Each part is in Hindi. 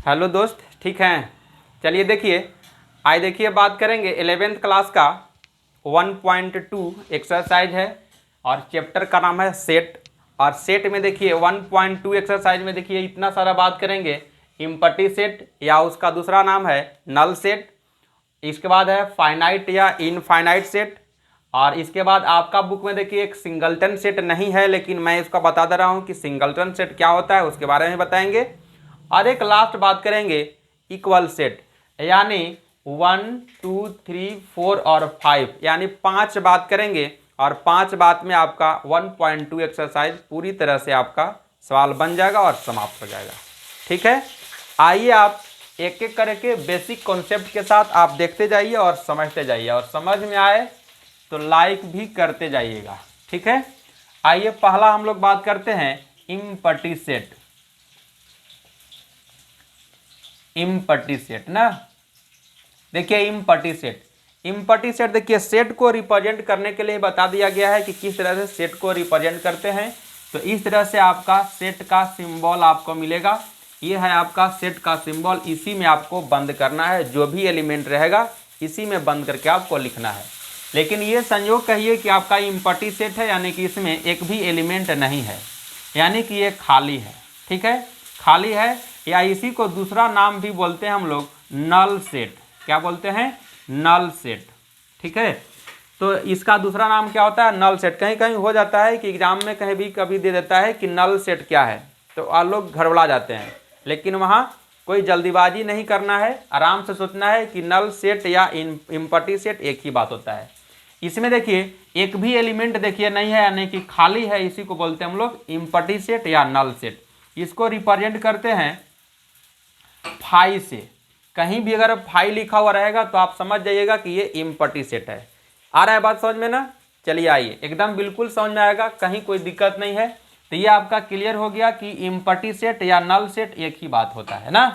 हेलो दोस्त, ठीक हैं? चलिए देखिए, आज देखिए बात करेंगे 11th क्लास का 1.2 एक्सरसाइज है और चैप्टर का नाम है सेट। और सेट में देखिए 1.2 एक्सरसाइज में देखिए इतना सारा बात करेंगे। इम्पटी सेट या उसका दूसरा नाम है नल सेट, इसके बाद है फाइनाइट या इनफाइनाइट सेट, और इसके बाद आपका बुक में देखिए एक सिंगलटन सेट नहीं है, लेकिन मैं इसका बता दे रहा हूँ कि सिंगलटन सेट क्या होता है, उसके बारे में बताएंगे। और एक लास्ट बात करेंगे इक्वल सेट, यानी 1, 2, 3, 4 और 5, यानी 5 बात करेंगे और 5 बात में आपका 1.2 एक्सरसाइज पूरी तरह से आपका सवाल बन जाएगा और समाप्त हो जाएगा। ठीक है, आइए आप एक एक करके बेसिक कॉन्सेप्ट के साथ आप देखते जाइए और समझते जाइए, और समझ में आए तो लाइक भी करते जाइएगा। ठीक है, आइए पहला हम लोग बात करते हैं इम्पटी सेट। इम्पटी सेट ना, देखिए इम्पटी सेट देखिए सेट को रिप्रेजेंट करने के लिए बता दिया गया है कि किस तरह से सेट को रिप्रेजेंट करते हैं। तो इस तरह से आपका सेट का सिंबल आपको मिलेगा, ये है आपका सेट का सिंबल। इसी में आपको बंद करना है, जो भी एलिमेंट रहेगा इसी में बंद करके आपको लिखना है। लेकिन ये संयोग कहिए कि आपका इम्पटी सेट है, यानी कि इसमें एक भी एलिमेंट नहीं है, यानी कि ये खाली है। ठीक है, खाली है, या इसी को दूसरा नाम भी बोलते हैं हम लोग नल सेट। क्या बोलते हैं? Null set. ठीक है, तो इसका दूसरा नाम क्या होता है? Null set. कहीं कहीं हो जाता है कि एग्जाम में कहीं भी कभी दे देता है कि नल सेट क्या है, तो आप लोग घबरा जाते हैं, लेकिन वहाँ कोई जल्दीबाजी नहीं करना है, आराम से सोचना है कि नल सेट या इम्पटी सेट एक ही बात होता है। इसमें देखिए एक भी एलिमेंट देखिए नहीं है, यानी कि खाली है, इसी को बोलते हैं हम लोग इम्पटी सेट या नल सेट। इसको रिप्रेजेंट करते हैं फाई से। कहीं भी अगर फाई लिखा हुआ रहेगा तो आप समझ जाइएगा कि ये इम्पटी सेट है। आ रहा है बात समझ में ना? चलिए आइए, एकदम बिल्कुल समझ में आएगा, कहीं कोई दिक्कत नहीं है। तो ये आपका क्लियर हो गया कि इम्पटी सेट या नल सेट एक ही बात होता है ना।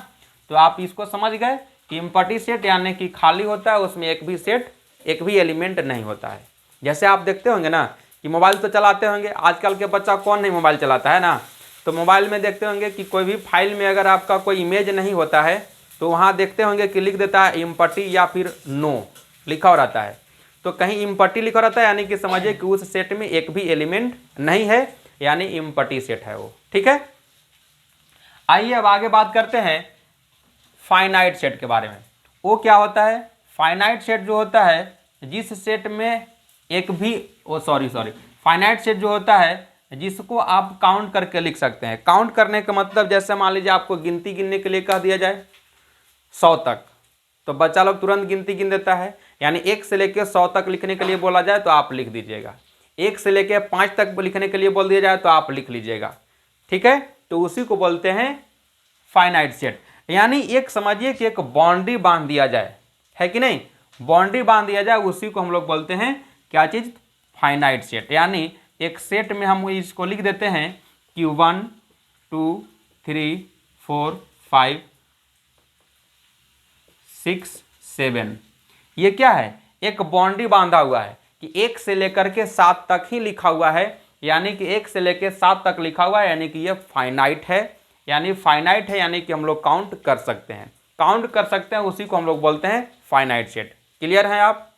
तो आप इसको समझ गए कि इम्पटी सेट यानी कि खाली होता है, उसमें एक भी एलिमेंट नहीं होता है। जैसे आप देखते होंगे ना कि मोबाइल तो चलाते होंगे, आजकल के बच्चा कौन नहीं मोबाइल चलाता है ना। तो मोबाइल में देखते होंगे कि कोई भी फाइल में अगर आपका कोई इमेज नहीं होता है तो वहाँ देखते होंगे कि लिख देता है इम्पटी या फिर नो लिखा हो रहता है। तो कहीं इम्पटी लिखा रहता है, यानी कि समझिए कि उस सेट में एक भी एलिमेंट नहीं है, यानी इम्पटी सेट है वो। ठीक है, आइए अब आगे बात करते हैं फाइनाइट सेट के बारे में। वो क्या होता है? फाइनाइट सेट जो होता है जिस सेट में एक भी फाइनाइट सेट जो होता है जिसको आप काउंट करके लिख सकते हैं। काउंट करने का मतलब जैसे मान लीजिए आपको गिनती गिनने के लिए कह दिया जाए 100 तक, तो बच्चा लोग तुरंत गिनती गिन देता है। यानी 1 से लेकर 100 तक लिखने के लिए बोला जाए तो आप लिख दीजिएगा, 1 से लेकर 5 तक लिखने के लिए बोल दिया जाए तो आप लिख लीजिएगा। ठीक है, तो उसी को बोलते हैं फाइनाइट सेट। यानी एक समझिए कि एक बाउंड्री बांध दिया जाए, है कि नहीं? बाउंड्री बांध दिया जाए, उसी को हम लोग बोलते हैं क्या चीज़? Finite set. यानी एक सेट में हम इसको लिख देते हैं कि 1, 2, 3, 4, 5, 6, 7। ये क्या है? एक बाउंड्री बांधा हुआ है कि 1 से लेकर के 7 तक ही लिखा हुआ है, यानी कि 1 से लेकर 7 तक लिखा हुआ है, यानी कि ये फाइनाइट है। यानी फाइनाइट है यानी कि हम लोग काउंट कर सकते हैं, उसी को हम लोग बोलते हैं फाइनाइट सेट। क्लियर है आप?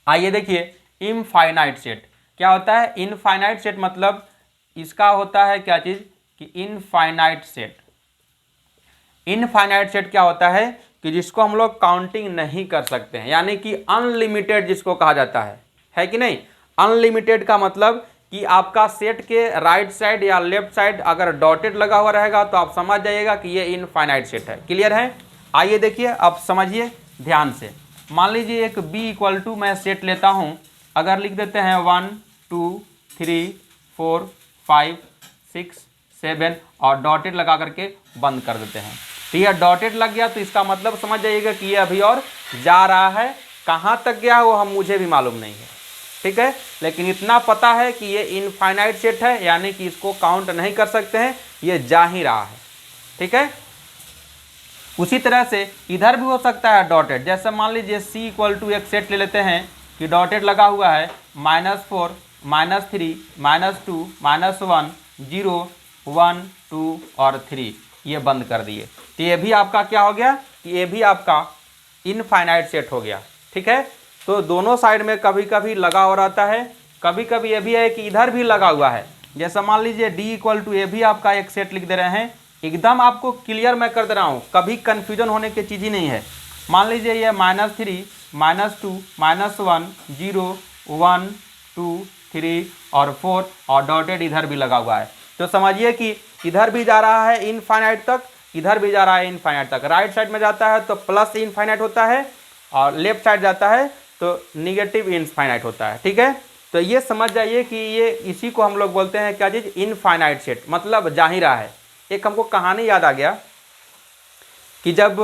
आइए देखिए इनफाइनाइट सेट क्या होता है। इनफाइनाइट सेट मतलब इसका होता है क्या चीज कि इनफाइनाइट सेट क्या होता है कि जिसको हम लोग काउंटिंग नहीं कर सकते हैं, यानी कि अनलिमिटेड जिसको कहा जाता है कि नहीं? अनलिमिटेड का मतलब कि आपका सेट के राइट साइड या लेफ्ट साइड अगर डॉटेड लगा हुआ रहेगा तो आप समझ जाइएगा कि ये इनफाइनाइट सेट है। क्लियर है? आइए देखिए, अब समझिए ध्यान से। मान लीजिए एक बी इक्वल टू मैं सेट लेता हूं, अगर लिख देते हैं 1, 2, 3, 4, 5, 6, 7 और डॉटेड लगा करके बंद कर देते हैं। तो यह डॉटेड लग गया तो इसका मतलब समझ जाइएगा कि ये अभी और जा रहा है। कहाँ तक गया वो मुझे भी मालूम नहीं है। ठीक है, लेकिन इतना पता है कि ये इनफाइनाइट सेट है, यानी कि इसको काउंट नहीं कर सकते हैं, ये जा ही रहा है। ठीक है, उसी तरह से इधर भी हो सकता है डॉटेड। जैसे मान लीजिए सी इक्वल टू एक सेट ले लेते हैं कि डॉटेड लगा हुआ है -4, -3, -2, -1, 0, 1, 2 और 3, ये बंद कर दिए। तो ये भी आपका क्या हो गया कि ये भी आपका इनफाइनाइट सेट हो गया। ठीक है, तो दोनों साइड में कभी कभी लगा हो रहता है, कभी कभी ये भी है कि इधर भी लगा हुआ है। जैसा मान लीजिए D इक्वल टू ये भी आपका एक सेट लिख दे रहे हैं, एकदम आपको क्लियर मैं कर दे रहा हूँ, कभी कन्फ्यूजन होने की चीज़ ही नहीं है। मान लीजिए ये -3 -2 -1 0 1 2 3 और 4 और डॉटेड इधर भी लगा हुआ है। तो समझिए कि इधर भी जा रहा है इनफाइनाइट तक, इधर भी जा रहा है इनफाइनाइट तक। राइट साइड में जाता है तो प्लस इनफाइनाइट होता है और लेफ्ट साइड जाता है तो निगेटिव इनफाइनाइट होता है। ठीक है, तो ये समझ जाइए कि ये इसी को हम लोग बोलते हैं क्या चीज़, इनफाइनाइट सेट, मतलब जा ही रहा है। एक हमको कहानी याद आ गया कि जब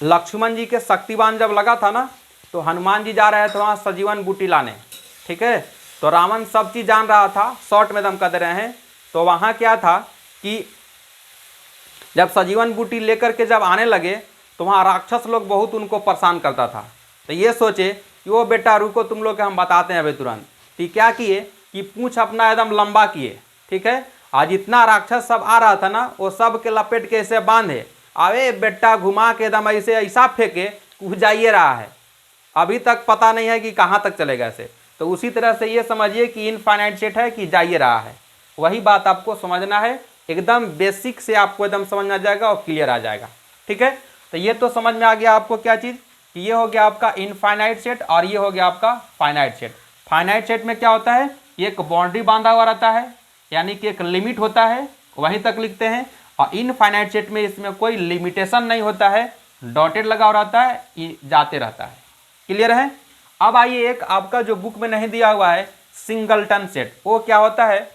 लक्ष्मण जी के शक्तिबाण जब लगा था ना, तो हनुमान जी जा रहे थे वहाँ सजीवन बूटी लाने। ठीक है, तो रावण सब चीज़ जान रहा था, शॉर्ट में दम कर दे रहे हैं। तो वहाँ क्या था कि जब सजीवन बूटी लेकर के जब आने लगे तो वहाँ राक्षस लोग बहुत उनको परेशान करता था। तो ये सोचे कि वो बेटा रुको, तुम लोग के हम बताते हैं अभी तुरंत। तो क्या किए कि पूंछ अपना एकदम लंबा किए। ठीक है, आज जितना राक्षस सब आ रहा था ना, वो सब के लपेट के ऐसे बांधे, अरे बेटा घुमा के एकदम ऐसे ऐसा फेंके कि जाइए रहा है, अभी तक पता नहीं है कि कहाँ तक चलेगा ऐसे। तो उसी तरह से ये समझिए कि इनफाइनाइट सेट है कि जाइए रहा है, वही बात आपको समझना है। एकदम बेसिक से आपको एकदम समझ में आ जाएगा और क्लियर आ जाएगा। ठीक है, तो ये तो समझ में आ गया आपको क्या चीज़ कि ये हो गया आपका इनफाइनाइट सेट और ये हो गया आपका फाइनाइट सेट। फाइनाइट सेट में क्या होता है, एक बाउंड्री बांधा हुआ रहता है, यानी कि एक लिमिट होता है, वहीं तक लिखते हैं। और इनफाइनाइट सेट में इसमें कोई लिमिटेशन नहीं होता है, डॉटेड लगा हुआ रहता है, जाते रहता है। क्लियर है। अब आइए एक आपका जो बुक में नहीं दिया हुआ है सिंगलटन सेट, वो क्या होता है,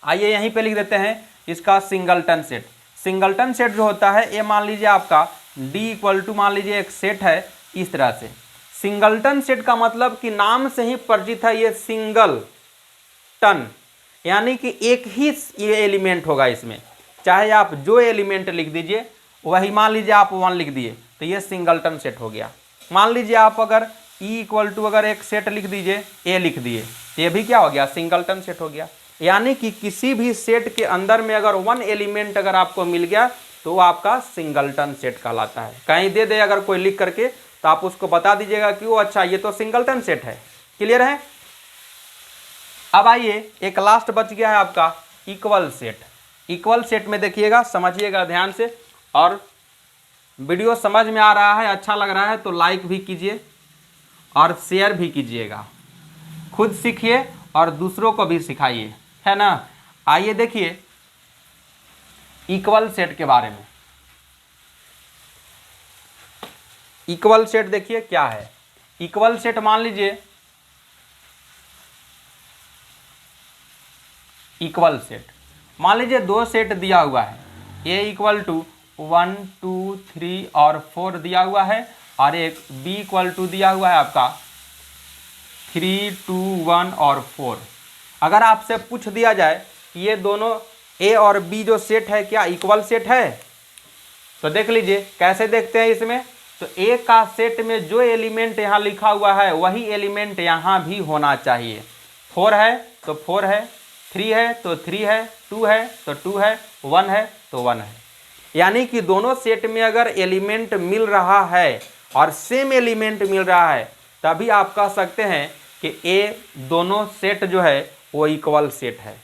आइए यहीं पे लिख देते हैं इसका सिंगलटन सेट। सिंगलटन सेट जो होता है ये मान लीजिए आपका D इक्वल टू मान लीजिए एक सेट है इस तरह से। सिंगलटन सेट का मतलब कि नाम से ही परिचित है, ये सिंगल टन, यानी कि एक ही ये एलिमेंट होगा इसमें, चाहे आप जो एलिमेंट लिख दीजिए वही, मान लीजिए आप 1 लिख दिए तो ये सिंगलटन सेट हो गया। मान लीजिए आप अगर E इक्वल टू अगर एक सेट लिख दीजिए, A लिख दिए, तो ये भी क्या हो गया, सिंगलटन सेट हो गया। यानी कि किसी भी सेट के अंदर में अगर 1 एलिमेंट अगर आपको मिल गया तो वो आपका सिंगलटन सेट कहलाता है। कहीं दे दे अगर कोई लिख करके तो आप उसको बता दीजिएगा कि वो अच्छा ये तो सिंगलटन सेट है। क्लियर है। अब आइए एक लास्ट बच गया है आपका इक्वल सेट। इक्वल सेट में देखिएगा, समझिएगा ध्यान से, और वीडियो समझ में आ रहा है, अच्छा लग रहा है तो लाइक भी कीजिए और शेयर भी कीजिएगा, खुद सीखिए और दूसरों को भी सिखाइए, है ना। आइए देखिए इक्वल सेट के बारे में। इक्वल सेट देखिए क्या है। इक्वल सेट मान लीजिए इक्वल सेट, मान लीजिए 2 सेट दिया हुआ है, A इक्वल टू 1 2 3 और 4 दिया हुआ है, और एक B इक्वल टू दिया हुआ है आपका 3 2 1 और 4। अगर आपसे पूछ दिया जाए कि ये दोनों A और B जो सेट है क्या इक्वल सेट है, तो देख लीजिए कैसे देखते हैं इसमें। तो A का सेट में जो एलिमेंट यहाँ लिखा हुआ है वही एलिमेंट यहाँ भी होना चाहिए। 4 है तो 4 है, 3 है तो 3 है, 2 है तो 2 है, 1 है तो 1 है। यानी कि दोनों सेट में अगर एलिमेंट मिल रहा है और सेम एलिमेंट मिल रहा है तभी आप कह सकते हैं कि A दोनों सेट जो है वो इक्वल सेट है।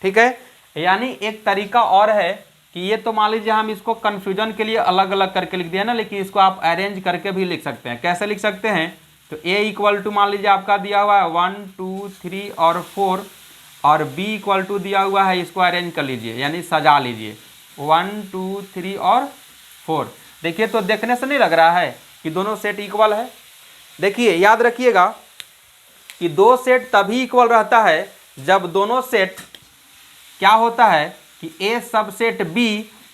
ठीक है, यानी एक तरीका और है कि ये तो मान लीजिए हम इसको कन्फ्यूजन के लिए अलग अलग करके लिख दिया ना, लेकिन इसको आप अरेंज करके भी लिख सकते हैं। कैसे लिख सकते हैं, तो A इक्वल टू मान लीजिए आपका दिया हुआ है 1 2 3 और 4, और B इक्वल टू दिया हुआ है, इसको अरेंज कर लीजिए यानी सजा लीजिए 1 2 3 और 4। देखिए तो देखने से नहीं लग रहा है कि दोनों सेट इक्वल है। देखिए याद रखिएगा कि 2 सेट तभी इक्वल रहता है जब दोनों सेट क्या होता है कि A सबसेट B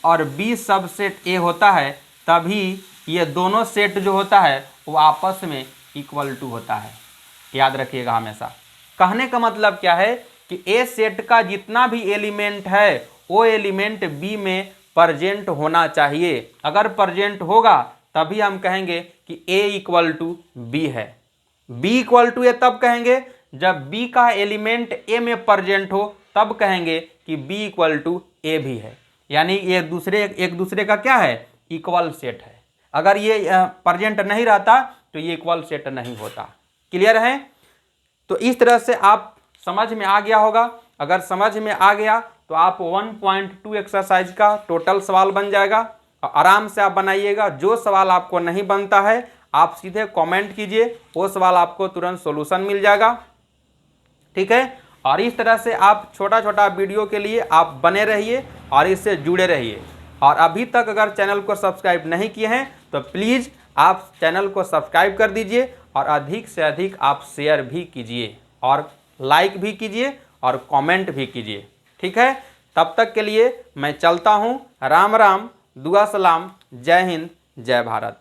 और B सबसेट A होता है, तभी ये दोनों सेट जो होता है वो आपस में इक्वल टू होता है। याद रखिएगा हमेशा। कहने का मतलब क्या है कि A सेट का जितना भी एलिमेंट है वो एलिमेंट B में प्रेजेंट होना चाहिए। अगर प्रेजेंट होगा तभी हम कहेंगे कि A इक्वल टू B है। B इक्वल टू A तब कहेंगे जब B का एलिमेंट A में प्रेजेंट हो, तब कहेंगे कि B इक्वल टू A भी है। यानी ये एक दूसरे का क्या है, इक्वल सेट है। अगर ये प्रेजेंट नहीं रहता तो ये इक्वल सेट नहीं होता। क्लियर है? तो इस तरह से आप समझ में आ गया होगा। अगर समझ में आ गया तो आप 1.2 एक्सरसाइज का टोटल सवाल बन जाएगा। आराम से आप बनाइएगा। जो सवाल आपको नहीं बनता है आप सीधे कमेंट कीजिए, वो सवाल आपको तुरंत सॉल्यूशन मिल जाएगा। ठीक है? और इस तरह से आप छोटा छोटा वीडियो के लिए आप बने रहिए और इससे जुड़े रहिए। और अभी तक अगर चैनल को सब्सक्राइब नहीं किए हैं तो प्लीज़ आप चैनल को सब्सक्राइब कर दीजिए और अधिक से अधिक आप शेयर भी कीजिए और लाइक भी कीजिए और कमेंट भी कीजिए। ठीक है? तब तक के लिए मैं चलता हूँ। राम राम, दुआ सलाम, जय हिंद, जय भारत।